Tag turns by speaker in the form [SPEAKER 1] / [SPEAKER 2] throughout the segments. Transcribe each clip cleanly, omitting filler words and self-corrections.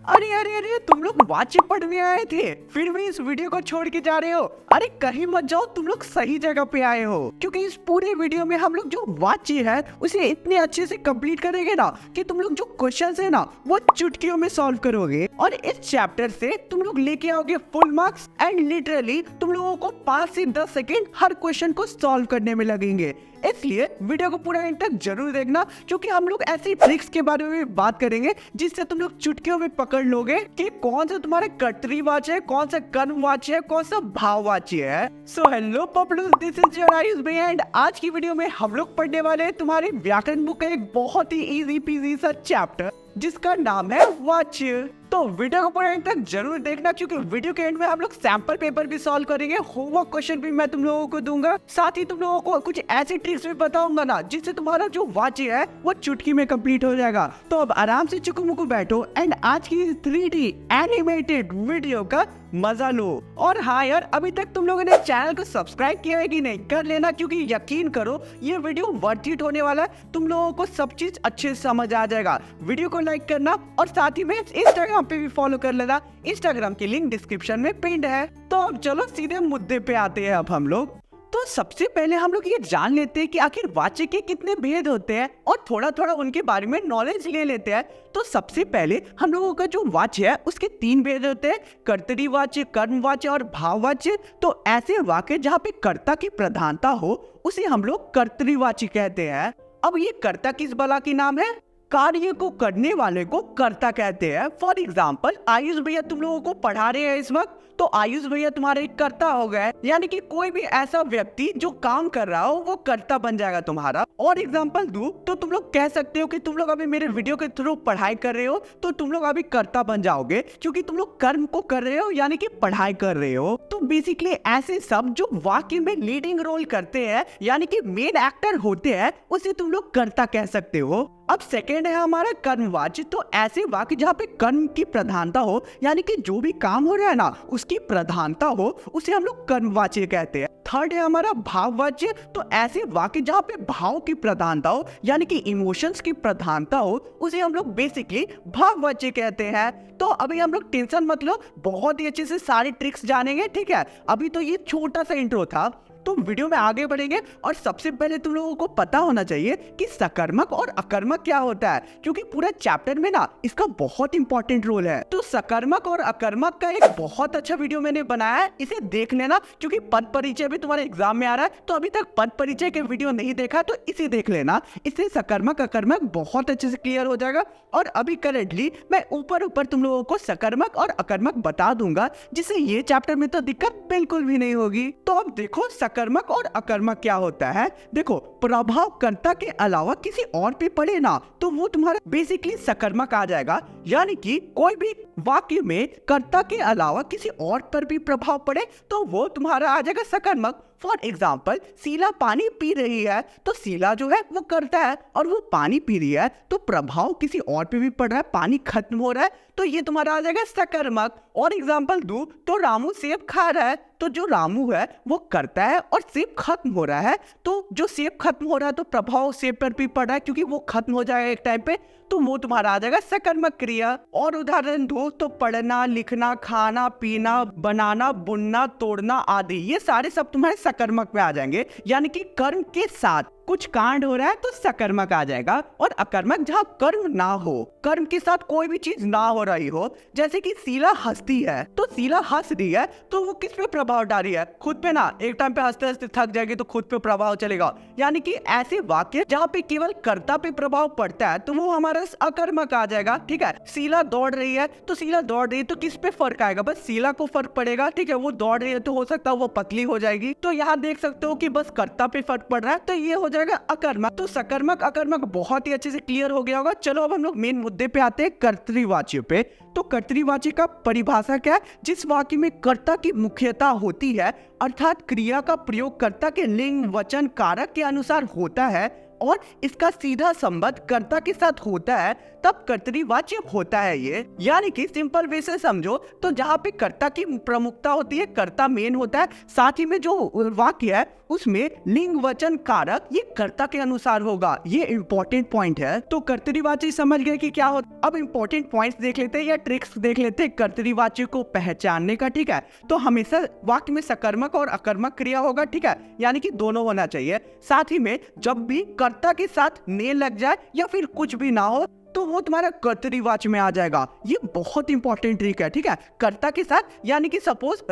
[SPEAKER 1] अरे अरे अरे, तुम लोग वाची पढ़ने आए थे फिर भी इस वीडियो को छोड़ के जा रहे हो। अरे कहीं मत जाओ, तुम लोग सही जगह पे आए हो, क्योंकि इस पूरे वीडियो में हम लोग जो वाची है उसे इतने अच्छे से कंप्लीट करेंगे ना कि तुम लोग जो क्वेश्चंस है ना वो चुटकियों में सॉल्व करोगे, और इस चैप्टर से तुम लोग लेके आओगे फुल मार्क्स। एंड लिटरली तुम लोगों को 5 से 10 सेकेंड हर क्वेश्चन को सॉल्व करने में लगेंगे। इसलिए वीडियो को पूरा एंड तक जरूर देखना, क्योंकि हम लोग ऐसी ट्रिक्स के बारे में बात करेंगे जिससे तुम लोग चुटकियों में पकड़ लोगे कि कौन सा तुम्हारा कर्तरी वाच्य है, कौन सा कर्म वाच्य है, कौन सा भाव वाच्य है। So hello पॉपुलर्स, this is your Ayush भाई, एंड आज की वीडियो में हम लोग पढ़ने वाले हैं तुम्हारे व्याकरण बुक का एक बहुत ही इजी पीजी सा चैप्टर जिसका नाम है वाच्य। तो वीडियो को पूरा एंड तक जरूर देखना, क्योंकि वीडियो के एंड में हम लोग सैंपल पेपर भी सॉल्व करेंगे, होमवर्क क्वेश्चन भी मैं तुम लोगों को दूंगा, साथ ही तुम लोगों को कुछ ऐसे ट्रिक्स भी बताऊंगा ना जिससे तुम्हारा जो वाच्य है वो चुटकी में कंप्लीट हो जाएगा। तो अब आराम से चुकू बैठो एंड आज की 3D एनिमेटेड वीडियो का मजा लो। और हाँ यार, अभी तक तुम लोगों ने चैनल को सब्सक्राइब किया है कि नहीं, कर लेना, क्योंकि यकीन करो ये वीडियो वर्थ इट होने वाला है। तुम लोगों को सब चीज अच्छे से समझ आ जाएगा। वीडियो को लाइक करना और साथ ही में इंस्टाग्राम पे भी फॉलो कर लेना, इंस्टाग्राम की लिंक डिस्क्रिप्शन में पिन्ड है। तो अब चलो सीधे मुद्दे पे आते हैं। अब हम लोग तो सबसे पहले हम लोग ये जान लेते हैं कि आखिर वाच्य के कितने भेद होते हैं और थोड़ा थोड़ा उनके बारे में नॉलेज ले लेते हैं। तो सबसे पहले हम लोगों का जो वाच्य है उसके 3 भेद होते हैं, कर्तरी वाच्य, कर्म वाच्य और भाव वाच्य। तो ऐसे वाक्य जहाँ पे कर्ता की प्रधानता हो उसे हम लोग कर्तरी वाच्य कहते हैं। अब ये कर्ता किस बला की नाम है? कार्य को करने वाले को कर्ता कहते हैं। फॉर एग्जाम्पल आयुष भैया तुम लोगों को पढ़ा रहे हैं इस वक्त, तो आयुष भैया तुम्हारे कर्ता हो गए, यानी कि कोई भी ऐसा व्यक्ति जो काम कर रहा हो वो कर्ता बन जाएगा तुम्हारा। और एग्जाम्पल दूं तो तुम लोग कह सकते हो कि तुम लोग अभी मेरे वीडियो के थ्रू पढ़ाई कर रहे हो, तो तुम लोग अभी कर्ता बन जाओगे, क्योंकि तुम लोग कर्म को कर रहे हो, यानी कि पढ़ाई कर रहे हो। तो बेसिकली ऐसे सब जो वाक्य में लीडिंग रोल करते हैं, यानी कि मेन एक्टर होते हैं, उसे तुम लोग कर्ता कह सकते हो। अब सेकेंड है हमारा कर्मवाच्य। तो ऐसे वाक्य जहाँ पे कर्म की प्रधानता हो, यानी कि जो भी काम हो रहा है ना उसकी प्रधानता हो, उसे हम लोग कर्मवाच्य कहते हैं। थर्ड है हमारा भाववाच्य। तो ऐसे वाक्य जहाँ पे भाव की प्रधानता हो, यानी कि इमोशंस की प्रधानता हो, उसे हम लोग बेसिकली भाववाच्य कहते हैं। तो अभी हम लोग टेंशन मत लो, बहुत ही अच्छे से सारी ट्रिक्स जानेंगे, ठीक है। अभी तो ये छोटा सा इंट्रो था, तो वीडियो में आगे बढ़ेंगे। और सबसे पहले तुम लोगों को पता होना चाहिए कि सकर्मक और अकर्मक क्या होता है, क्योंकि पूरा चैप्टर में ना इसका बहुत इंपॉर्टेंट रोल है। तो सकर्मक और अकर्मक का एक बहुत अच्छा वीडियो मैंने बनाया है, इसे देख लेना, क्योंकि पद परिचय भी तुम्हारे एग्जाम में आ रहा है। तो अभी तक पद परिचय के वीडियो नहीं देखा तो इसे देख लेना, इससे सकर्मक अकर्मक बहुत अच्छे से क्लियर हो जाएगा। और अभी करेंटली मैं ऊपर तुम लोगों को सकर्मक और अकर्मक बता दूंगा, जिससे ये चैप्टर में तो दिक्कत बिल्कुल भी नहीं होगी। तो अब देखो कर्मक और अकर्मक क्या होता है। देखो, प्रभाव कर्ता के अलावा किसी और पे पड़े ना तो वो तुम्हारा बेसिकली सकर्मक आ जाएगा, यानी कि कोई भी वाक्य में कर्ता के अलावा किसी और पर भी प्रभाव पड़े तो वो तुम्हारा आ जाएगा सकर्मक। फॉर एग्जाम्पल शीला पानी पी रही है, तो शीला जो है वो करता है और वो पानी पी रही है, तो प्रभाव किसी और पे भी पड़ रहा है, पानी खत्म हो रहा है, तो ये तुम्हारा आ जाएगा सकर्मक। और एग्जाम्पल दूं तो रामू सेब खा रहा है, तो जो रामू है वो करता है और सेब खत्म हो रहा है, तो जो सेब खत्म हो रहा है तो प्रभाव सेब पर भी पड़ रहा है, क्योंकि वो खत्म हो जाएगा एक टाइम पे, तो वो तुम्हारा आ जाएगा सकर्मक क्रिया। और उदाहरण दो तो पढ़ना, लिखना, खाना, पीना, बनाना, बुनना, तोड़ना आदि, ये सारे सब तुम्हारे सकर्मक में आ जाएंगे, यानी कि कर्म के साथ कुछ कांड हो रहा है तो सकर्मक आ जाएगा। और अकर्मक जहाँ कर्म ना हो, कर्म के साथ कोई भी चीज ना हो रही हो, जैसे कि शीला हंसती है, तो शीला हंस रही है तो वो किस पे प्रभाव डाल रही है? खुद पे ना, एक टाइम पे हंसते हंसते थक जाएगी तो खुद पे प्रभाव चलेगा। यानी कि ऐसे वाक्य जहाँ पे केवल कर्ता पे प्रभाव पड़ता है तो वो हमारा अकर्मक आ जाएगा, ठीक है। शीला दौड़ रही है, तो शीला दौड़ रही है तो किस पे फर्क आएगा? बस शीला को फर्क पड़ेगा, ठीक है। वो दौड़ रही है तो हो सकता है वो पतली हो जाएगी, तो यहाँ देख सकते हो कि बस कर्ता पे फर्क पड़ रहा है, तो ये हो जाएगा अकर्मक। तो सकर्मक अकर्मक बहुत ही अच्छे से क्लियर हो गया होगा। चलो अब हम लोग मेन मुद्दे पे आते हैं, कर्तृवाच्य पे। तो कर्तृवाच्य का परिभाषा क्या है? जिस वाक्य में कर्ता की मुख्यता होती है, अर्थात क्रिया का प्रयोग कर्ता के लिंग, वचन, कारक के अनुसार होता है और इसका सीधा संबंध कर्ता के साथ होता है, तब कर्तरीवाच्य होता है ये। यानी कि सिंपल वे से समझो तो जहाँ पे कर्ता की प्रमुखता होती है, कर्ता मेन होता है, साथ ही में जो वाक्य है उसमें लिंग वचन कारक ये कर्ता के अनुसार होगा। ये इंपॉर्टेंट पॉइंट है। तो कर्तरीवाच्य समझ गए कि क्या होता। अब इंपॉर्टेंट पॉइंट्स देख लेते हैं या ट्रिक्स देख लेते हैं कर्तरीवाच्य को पहचानने का। ठीक है, तो हमेशा वाक्य में सकर्मक और अकर्मक क्रिया होगा। ठीक है, यानी कि दोनों होना चाहिए। साथ ही में जब भी कर्ता के साथ ने लग जाए या फिर कुछ भी ना हो तो वो तुम्हारा कर्तरीवाच्य में आ जाएगा। ये बहुत इंपॉर्टेंट ट्रिक है। ठीक है, कर्ता के साथ, यानी कि सपोज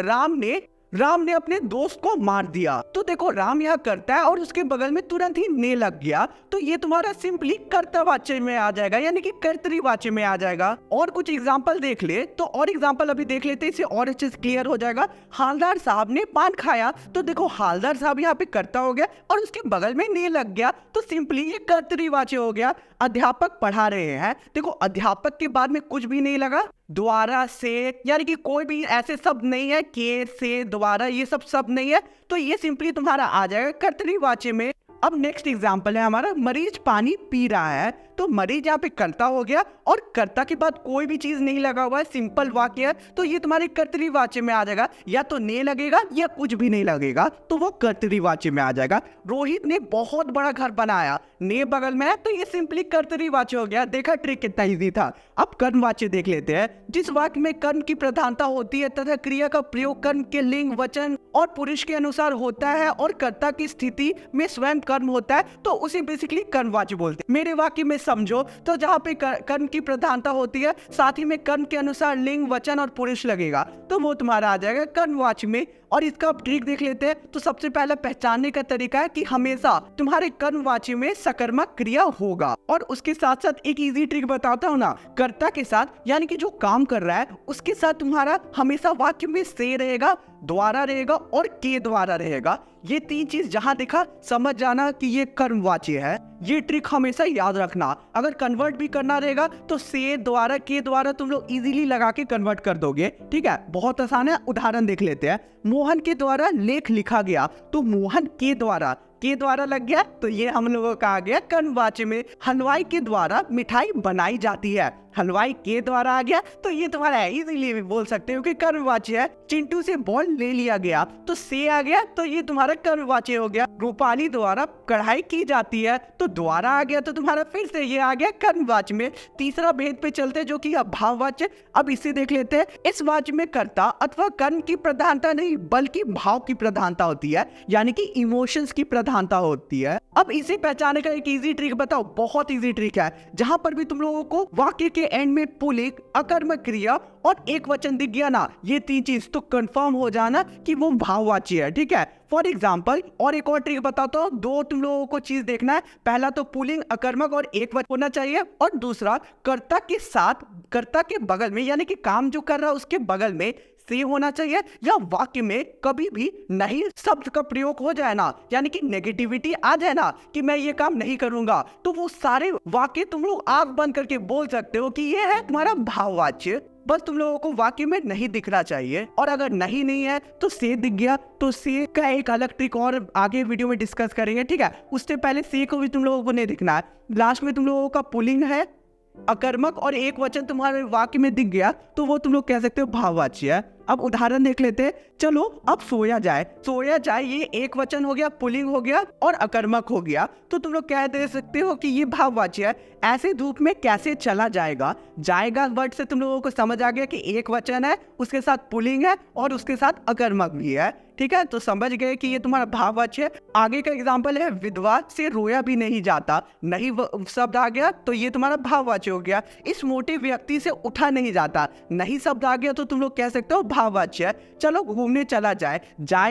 [SPEAKER 1] राम ने अपने दोस्त को मार दिया, तो देखो राम यहाँ करता है और उसके बगल में तुरंत ही ने लग गया, तो ये तुम्हारा सिंपली कर्तावाच्य में आ जाएगा, यानी कि कर्तरीवाच्य में आ जाएगा। और कुछ एग्जांपल देख ले तो, और एग्जांपल अभी देख लेते हैं, इससे और अच्छे से क्लियर हो जाएगा। हालदार साहब ने पान खाया, तो देखो हालदार साहब यहाँ पे कर्ता हो गया और उसके बगल में ने लग गया, तो सिंपली ये कर्तरीवाच्य हो गया। अध्यापक पढ़ा रहे हैं, देखो अध्यापक के बाद में कुछ भी नहीं लगा, द्वारा से, यानी कि कोई भी ऐसे शब्द नहीं है, के से द्वारा ये सब शब्द नहीं है, तो ये सिंपली तुम्हारा आ जाएगा कर्तरीवाच्य में। अब नेक्स्ट एग्जांपल है हमारा, मरीज पानी पी रहा है, तो मरीज यहाँ पे कर्ता हो गया और कर्ता के बाद कोई भी चीज नहीं लगा हुआ है, सिंपल वाक्य है, तो ये तुम्हारे कर्तरीवाच्य में आ जाएगा। या तो ने लगेगा या कुछ भी नहीं लगेगा, तो वो कर्तरीवाच्य में आ जाएगा। रोहित ने बहुत बड़ा घर बनाया, ने बगल में है, तो ये सिंपली कर्तरीवाच्य हो गया। देखा ट्रिक कितना इजी था। अब कर्मवाच्य देख लेते हैं। जिस वाक्य में कर्म की प्रधानता होती है तथा क्रिया का प्रयोग कर्म के लिंग वचन और पुरुष के अनुसार होता है और कर्ता की स्थिति में स्वयं कर्म होता है, तो उसे बेसिकली कर्मवाच्य बोलते हैं। मेरे वाक्य में समझो तो जहाँ पे कर्म की प्रधानता होती है, साथ ही में कर्म के अनुसार लिंग वचन और पुरुष लगेगा, तो वो तुम्हारा आ जाएगा कर्मवाच्य में। और इसका ट्रिक देख लेते हैं। तो सबसे पहले पहचानने का तरीका है कि हमेशा तुम्हारे कर्मवाच्य में सकर्मक क्रिया होगा। और उसके साथ साथ एक इजी ट्रिक बताता हूँ ना, कर्ता के साथ, यानी कि जो काम कर रहा है उसके साथ तुम्हारा हमेशा वाक्य में से रहेगा, द्वारा रहेगा और के द्वारा रहेगा। ये तीन चीज जहां दिखा समझ जाना कि ये कर्मवाच्य है। ये ट्रिक हमेशा याद रखना। अगर कन्वर्ट भी करना रहेगा तो से द्वारा के द्वारा तुम लोग इजीली लगा के कन्वर्ट कर दोगे। ठीक है, बहुत आसान है। उदाहरण देख लेते हैं। मोहन के द्वारा लेख लिखा गया, तो मोहन के द्वारा लग गया, तो ये हम लोगों का आ गया कर्मवाच्य में। हलवाई के द्वारा मिठाई बनाई जाती है, हलवाई के द्वारा आ गया, तो ये तुम्हारा इजीली भी बोल सकते हो कि कर्मवाच्य है। चिंटू से बॉल ले लिया गया, तो से आ गया, तो ये तुम्हारा कर्मवाच्य हो गया। रूपाली द्वारा कढ़ाई की जाती है, तो द्वारा आ गया, तो तुम्हारा फिर से ये आ गया कर्मवाच्य में। तीसरा भेद पे चलते जो कि भाववाच्य। अब इसे देख लेते हैं। इस वाच्य में कर्ता अथवा कर्म की प्रधानता नहीं बल्कि भाव की प्रधानता होती है, यानी कि इमोशंस की प्रधानता होती है। अब इसे पहचानने का एक इजी ट्रिक बताओ, बहुत इजी ट्रिक है। जहां पर भी तुम लोगों को वाक्य के एंड में पुल्लिंग, अकर्मक क्रिया और एक वचन दिख गया ना, ये तीन चीज, तो कंफर्म हो जाना कि वो भाववाच्य है। ठीक है, फॉर एग्जाम्पल और एक और ट्रिक बताता हूँ। दो तुम लोगों को चीज देखना है। पहला तो पुल्लिंग, अकर्मक और एक वचन होना चाहिए, और दूसरा कर्ता के साथ, कर्ता के बगल में, यानी कि काम जो कर रहा है उसके बगल में से होना चाहिए। या वाक्य में कभी भी नहीं शब्द का प्रयोग हो जाए ना, यानी कि नेगेटिविटी आ जाए ना कि मैं ये काम नहीं करूंगा, तो वो सारे वाक्य तुम लोग आंख बंद करके बोल सकते हो कि ये है तुम्हारा भाववाच्य। बस तुम लोगों को वाक्य में नहीं दिखना चाहिए। और अगर नहीं है तो से दिख गया, तो से का एक अलग ट्रिक और आगे वीडियो में डिस्कस करेंगे। ठीक है, उससे पहले से को भी तुम लोगों को नहीं दिखना है। लास्ट में तुम लोगों का पुल्लिंग है, अकर्मक और एक वचन तुम्हारे वाक्य में दिख गया, तो वो तुम लोग कह सकते हो भाववाच्य है। अब उदाहरण देख लेते हैं। चलो अब सोया जाए ये एक वचन हो गया, पुल्लिंग हो गया और अकर्मक हो गया, तो तुम लोग कह दे सकते हो कि ये भाववाच्य है। ऐसे धूप में कैसे चला जाएगा वर्ड से तुम लोगों को समझ आ गया कि एक वचन है, उसके साथ पुल्लिंग है और उसके साथ अकर्मक भी है। ठीक है, तो समझ गए कि ये तुम्हारा भाववाच्य है। आगे का एग्जाम्पल है, विधवा से रोया भी नहीं जाता, नहीं शब्द आ गया, तो ये तुम्हारा भाववाच्य हो गया। इस मोटे व्यक्ति से उठा नहीं जाता, नहीं शब्द आ गया, तो तुम लोग कह सकते हो भाववाच्य है। चलो घूमने चला जाए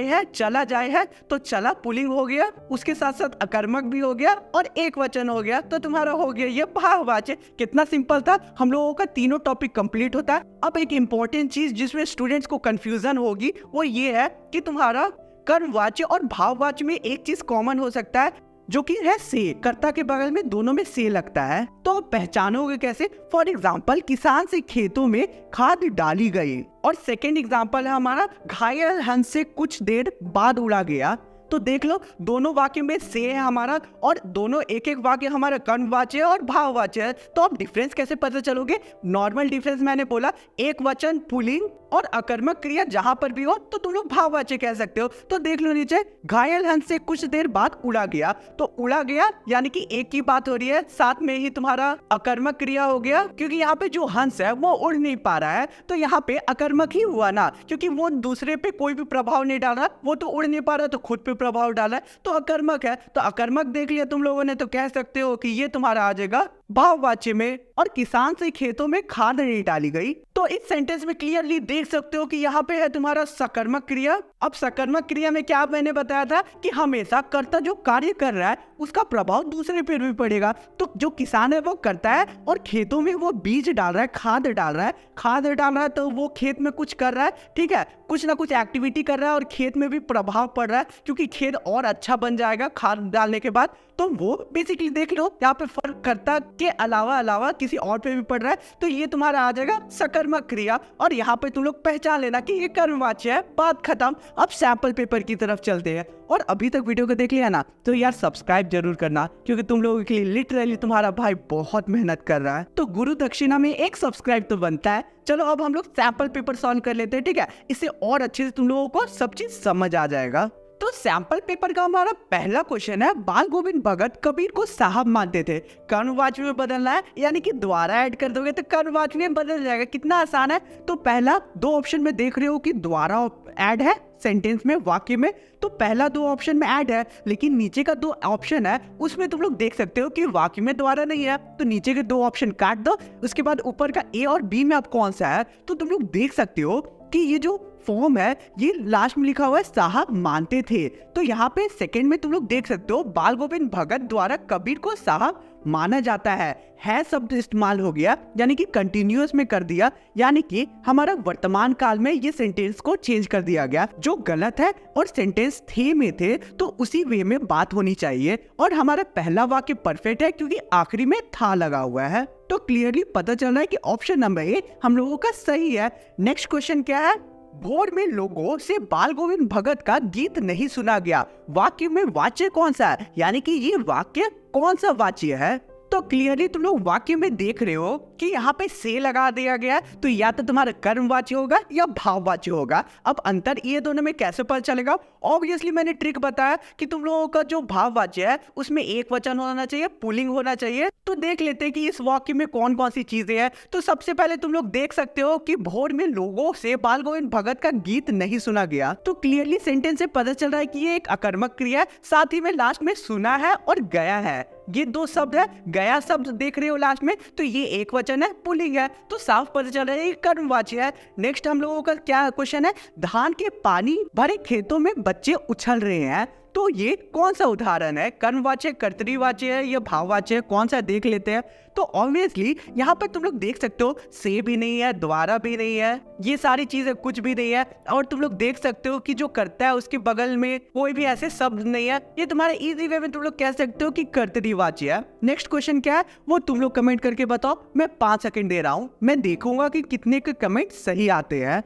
[SPEAKER 1] है, चला जाए है, तो चला पुल्लिंग हो गया, उसके साथ साथ अकर्मक भी हो गया और एक वचन हो गया, तो तुम्हारा हो गया ये भाववाच्य। कितना सिंपल था, हम लोगों का तीनों टॉपिक कंप्लीट होता है। अब एक इंपॉर्टेंट चीज जिसमें स्टूडेंट्स को कंफ्यूजन होगी वो ये है कि तुम्हारा कर्मवाच्य और भाववाच्य में एक चीज कॉमन हो सकता है, जो कि है से। कर्ता के बगल में दोनों में से लगता है, तो आप पहचानोगे कैसे? फॉर एग्जाम्पल, किसान से खेतों में खाद डाली गई। और सेकेंड एग्जाम्पल है हमारा, घायल हंस से कुछ देर बाद उड़ा गया। तो देख लो दोनों वाक्य में से है हमारा, और दोनों एक एक वाक्य हमारा कर्मवाच्य और भाववाच्य है। तो आप डिफरेंस कैसे पता चलोगे? नॉर्मल डिफरेंस मैंने बोला, एक वचन पुल्लिंग और अकर्मक क्रिया जहां पर भी हो तो तुम लोग भाववाच्य कह सकते हो। तो देख लो नीचे, घायल हंस से कुछ देर बाद उड़ा गया, तो उड़ा गया यानी कि एक की बात हो रही है, साथ में ही तुम्हारा अकर्मक क्रिया हो गया, क्योंकि यहाँ पे जो हंस है वो उड़ नहीं पा रहा है, तो यहाँ पे अकर्मक ही हुआ ना, क्योंकि वो दूसरे पे कोई भी प्रभाव नहीं डाला, वो तो उड़ नहीं पा रहा तो खुद पे प्रभाव डाला है, तो अकर्मक है। तो अकर्मक देख लिया तुम लोगों ने, तो कह सकते हो कि ये तुम्हारा आ जाएगा भाववाच्य में। और किसान से खेतों में खाद नहीं डाली गई, तो इस सेंटेंस में क्लियरली देख सकते हो कि यहाँ पे है तुम्हारा सकर्मक क्रिया। अब सकर्मक क्रिया में क्या मैंने बताया था कि हमेशा कर्ता जो कार्य कर रहा है उसका प्रभाव दूसरे पे भी पड़ेगा। तो जो किसान है वो करता है और खेतों में वो बीज डाल रहा है, खाद डाल रहा है, खाद डाल रहा है तो वो खेत में कुछ कर रहा है, ठीक है, कुछ ना कुछ एक्टिविटी कर रहा है और खेत में भी प्रभाव पड़ रहा है, क्योंकि खेत और अच्छा बन जाएगा खाद डालने के बाद। तो वो बेसिकली देख लो यहाँ पे फर्क कर्ता के अलावा किसी और पे भी पड़ रहा है, तो ये तुम्हारा आ जाएगा सकर्मक क्रिया। और यहाँ पे तुम लोग पहचान लेना कि ये कर्मवाच्य है, बात खत्म। अब सैंपल पेपर की तरफ चलते हैं। और अभी तक वीडियो को देख लिया ना, तो यार सब्सक्राइब जरूर करना, क्योंकि तुम लोगों के लिए लिटरली तुम्हारा भाई बहुत मेहनत कर रहा है, तो गुरु दक्षिणा में एक सब्सक्राइब तो बनता है। चलो अब हम लोग सैंपल पेपर सॉल्व कर लेते हैं, ठीक है, इससे और अच्छे से तुम लोगों को सब चीज समझ आ जाएगा। तो सैंपल पेपर का हमारा पहला क्वेश्चन है, बाल गोविंद भगत कबीर को साहब मानते थे, कर्मवाच्य में बदलना है, यानी कि द्वारा ऐड कर दोगे तो कर्मवाच्य में बदल जाएगा। कितना आसान है। तो पहला दो ऑप्शन में देख रहे हो कि द्वारा ऐड है सेंटेंस में, वाक्य में, तो पहला दो ऑप्शन में ऐड है, लेकिन नीचे का दो ऑप्शन है उसमें तुम लोग देख सकते हो कि वाक्य में द्वारा नहीं है, तो नीचे के दो ऑप्शन काट दो। उसके बाद ऊपर का ए और बी में अब कौन सा है, तो तुम लोग देख सकते हो कि ये जो फॉर्म है ये लास्ट में लिखा हुआ है साहब मानते थे, तो यहाँ पे सेकंड में तुम लोग देख सकते हो बाल गोविंद भगत द्वारा कबीर को साहब माना जाता है शब्द इस्तेमाल हो गया, यानी कि कंटिन्यूअस में कर दिया, यानी कि हमारा वर्तमान काल में ये सेंटेंस को चेंज कर दिया गया, जो गलत है। और सेंटेंस थे में थे तो उसी वे में बात होनी चाहिए, और हमारा पहला वाक्य परफेक्ट है क्योंकि आखिरी में था लगा हुआ है। तो क्लियरली पता चल रहा है कि ऑप्शन नंबर ए हम लोगों का सही है। नेक्स्ट क्वेश्चन क्या है, भोर में लोगों से बाल गोविंद भगत का गीत नहीं सुना गया, वाक्य में वाच्य कौन सा है, यानी कि ये वाक्य कौन सा वाच्य है। तो क्लियरली तुम लोग वाक्य में देख रहे हो कि यहाँ पे से लगा दिया गया, तो या तो तुम्हारा कर्मवाच्य होगा या भाववाच्य होगा। अब अंतर ये दोनों में कैसे पता चलेगा? ऑब्वियसली मैंने ट्रिक बताया कि तुम लोगों का जो भाववाच्य है उसमें एक वचन होना चाहिए, पुल्लिंग होना चाहिए। तो देख लेते हैं कि इस वाक्य में कौन कौन सी चीजें हैं। तो सबसे पहले तुम लोग देख सकते हो कि भोर में लोगों से बाल गोविंद भगत का गीत नहीं सुना गया, तो क्लियरली सेंटेंस से पता चल रहा है कि ये एक अकर्मक क्रिया है, साथ ही में लास्ट में सुना है और गया है, ये दो शब्द है। गया शब्द देख रहे हो लास्ट में, तो ये एक वचन है, पुल्लिंग है, तो साफ पता चल रहा है ये कर्मवाच्य है। नेक्स्ट हम लोगों का क्या क्वेश्चन है, धान के पानी भरे खेतों में बच्चे उछल रहे हैं, तो ये कौन सा उदाहरण है, कर्मवाच्य, कर्तरीवाच्य है या भाववाच्य है, कौन सा देख लेते हैं। तो ऑब्वियसली यहाँ पर तुम लोग देख सकते हो से भी नहीं है, द्वारा भी नहीं है, ये सारी चीजें कुछ भी नहीं है। और तुम लोग देख सकते हो कि जो करता है उसके बगल में कोई भी ऐसे शब्द नहीं है, ये तुम्हारे इजी वे में तुम लोग कह सकते हो कि कर्तरीवाच्य है। नेक्स्ट क्वेश्चन क्या है वो तुम लोग कमेंट करके बताओ, मैं 5 सेकंड दे रहा हूँ, मैं देखूंगा कि कितने के कमेंट सही आते हैं।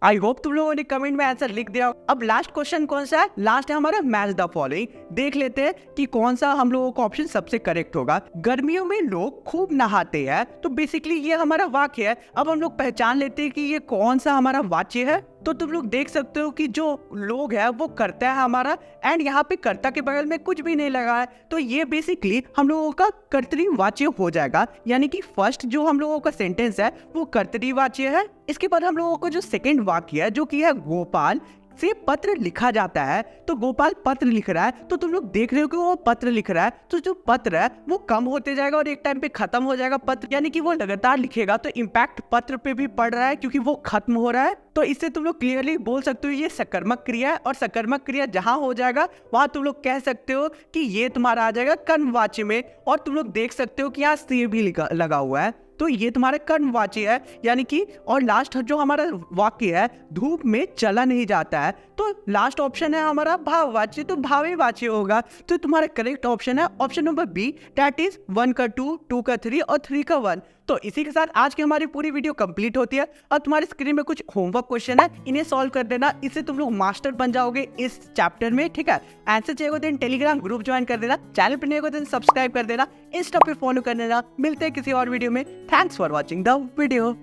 [SPEAKER 1] आई होप तुम लोगों ने कमेंट में आंसर लिख दिया। अब लास्ट क्वेश्चन कौन सा है, लास्ट है हमारा मैच द फॉलोइंग। देख लेते हैं कि कौन सा हम लोगों का ऑप्शन सबसे करेक्ट होगा। गर्मियों में लोग खूब नहाते हैं, तो बेसिकली ये हमारा वाक्य है। अब हम लोग पहचान लेते हैं कि ये कौन सा हमारा वाच्य है। तो तुम लोग देख सकते हो कि जो लोग है वो करता है हमारा, एंड यहाँ पे कर्ता के बगल में कुछ भी नहीं लगा है, तो ये बेसिकली हम लोगों का कर्तरीवाच्य हो जाएगा, यानी कि फर्स्ट जो हम लोगों का सेंटेंस है वो कर्तरीवाच्य है। इसके बाद हम लोगों को जो सेकंड वाक्य है जो कि है गोपाल से पत्र लिखा जाता है, तो गोपाल पत्र लिख रहा है, तो तुम लोग देख रहे हो कि वो पत्र लिख रहा है, तो जो पत्र है वो कम होते जाएगा और एक टाइम पे खत्म हो जाएगा पत्र, यानी कि वो लगातार लिखेगा, तो इम्पैक्ट पत्र पे भी पड़ रहा है क्योंकि वो खत्म हो रहा है। तो इससे तुम लोग क्लियरली बोल सकते हो ये सकर्मक क्रिया है, और सकर्मक क्रिया जहां हो जाएगा वहां तुम लोग कह सकते हो कि ये तुम्हारा आ जाएगा कर्मवाच्य में। और तुम लोग देख सकते हो कि यहाँ से भी लगा हुआ है, तो ये तुम्हारा कर्मवाच्य है, यानी कि। और लास्ट जो हमारा वाक्य है धूप में चला नहीं जाता है, तो लास्ट ऑप्शन है हमारा भाववाच्य, तो भावीवाच्य होगा। तो तुम्हारा करेक्ट ऑप्शन है option number B, that is 1 का 2, 2 का 3 और 3 का 1। तो इसी के साथ आज की हमारी पूरी वीडियो कंप्लीट होती है और तुम्हारी स्क्रीन में कुछ होमवर्क क्वेश्चन है, इन्हें सॉल्व कर देना। इससे तुम लोग मास्टर बन जाओगे इस चैप्टर में, ठीक है। आंसर चाहिए हो तो टेलीग्राम ग्रुप ज्वाइन कर देना, चैनल पर नहीं हो तो सब्सक्राइब कर देना, इंस्टा पे फॉलो कर देना। मिलते हैं किसी और वीडियो में। Thanks for watching the video.